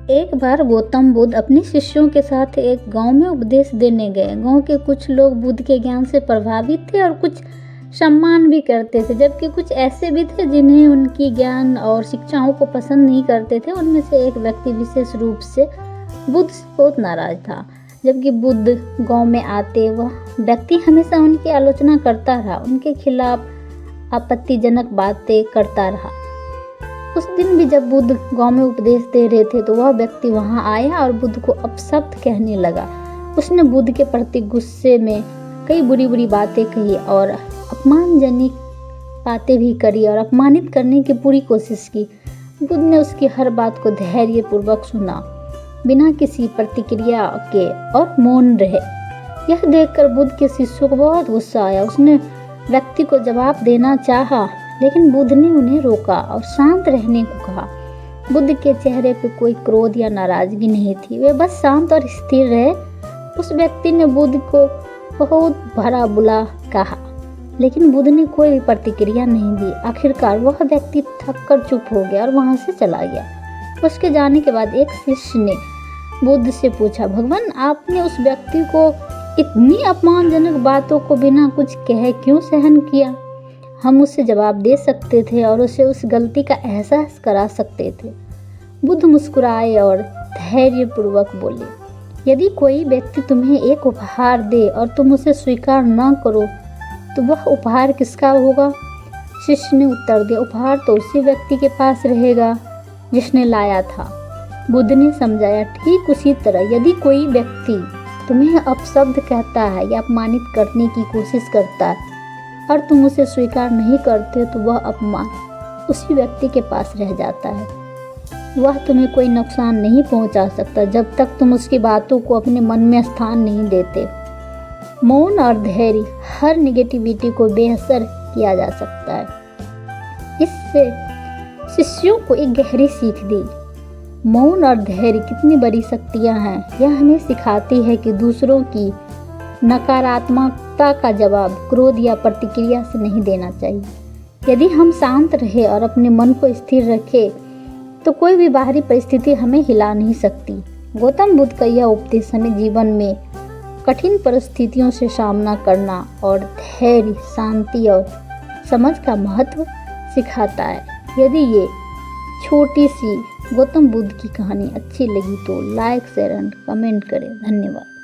एक बार गौतम बुद्ध अपने शिष्यों के साथ एक गांव में उपदेश देने गए। गांव के कुछ लोग बुद्ध के ज्ञान से प्रभावित थे और कुछ सम्मान भी करते थे, जबकि कुछ ऐसे भी थे जिन्हें उनकी ज्ञान और शिक्षाओं को पसंद नहीं करते थे। उनमें से एक व्यक्ति विशेष रूप से बुद्ध से बहुत नाराज था। जबकि बुद्ध गांव में आते, वह व्यक्ति हमेशा उनकी आलोचना करता रहा, उनके खिलाफ आपत्तिजनक बातें करता रहा। उस दिन भी जब बुद्ध गांव में उपदेश दे रहे थे तो वह व्यक्ति वहां आया और बुद्ध को अपशब्द कहने लगा। उसने बुद्ध के प्रति गुस्से में कई बुरी बुरी बातें कही और अपमानजनक बातें भी करी और अपमानित करने की पूरी कोशिश की। बुद्ध ने उसकी हर बात को धैर्यपूर्वक सुना, बिना किसी प्रतिक्रिया के, और मौन रहे। यह देखकर बुद्ध के शिष्यों को बहुत गुस्सा आया। उसने व्यक्ति को जवाब देना चाहा, लेकिन बुद्ध ने उन्हें रोका और शांत रहने को कहा। बुद्ध के चेहरे पर कोई क्रोध या नाराजगी नहीं थी, वे बस शांत और स्थिर रहे। उस व्यक्ति ने बुद्ध को बहुत भला बुरा कहा, लेकिन बुद्ध ने कोई भी प्रतिक्रिया नहीं दी। आखिरकार वह व्यक्ति थक कर चुप हो गया और वहां से चला गया। उसके जाने के बाद एक शिष्य ने बुद्ध से पूछा, भगवान, आपने उस व्यक्ति को इतनी अपमानजनक बातों को बिना कुछ कहे क्यों सहन किया? हम उससे जवाब दे सकते थे और उसे उस गलती का एहसास करा सकते थे। बुद्ध मुस्कुराए और धैर्यपूर्वक बोले, यदि कोई व्यक्ति तुम्हें एक उपहार दे और तुम उसे स्वीकार न करो तो वह उपहार किसका होगा? शिष्य ने उत्तर दिया, उपहार तो उसी व्यक्ति के पास रहेगा जिसने लाया था। बुद्ध ने समझाया, ठीक उसी तरह यदि कोई व्यक्ति तुम्हें अपशब्द कहता है या अपमानित करने की कोशिश करता है और तुम उसे स्वीकार नहीं करते तो वह अपमान उसी व्यक्ति के पास रह जाता है। वह तुम्हें कोई नुकसान नहीं पहुंचा सकता जब तक तुम उसकी बातों को अपने मन में स्थान नहीं देते। मौन और धैर्य हर निगेटिविटी को बेअसर किया जा सकता है। इससे शिष्यों को एक गहरी सीख दी। मौन और धैर्य कितनी बड़ी शक्तियां हैं। यह हमें सिखाती है कि दूसरों की नकारात्मकता का जवाब क्रोध या प्रतिक्रिया से नहीं देना चाहिए। यदि हम शांत रहे और अपने मन को स्थिर रखें तो कोई भी बाहरी परिस्थिति हमें हिला नहीं सकती। गौतम बुद्ध का यह उपदेश हमें जीवन में कठिन परिस्थितियों से सामना करना और धैर्य, शांति और समझ का महत्व सिखाता है। यदि ये छोटी सी गौतम बुद्ध की कहानी अच्छी लगी तो लाइक, शेयर एंड कमेंट करें। धन्यवाद।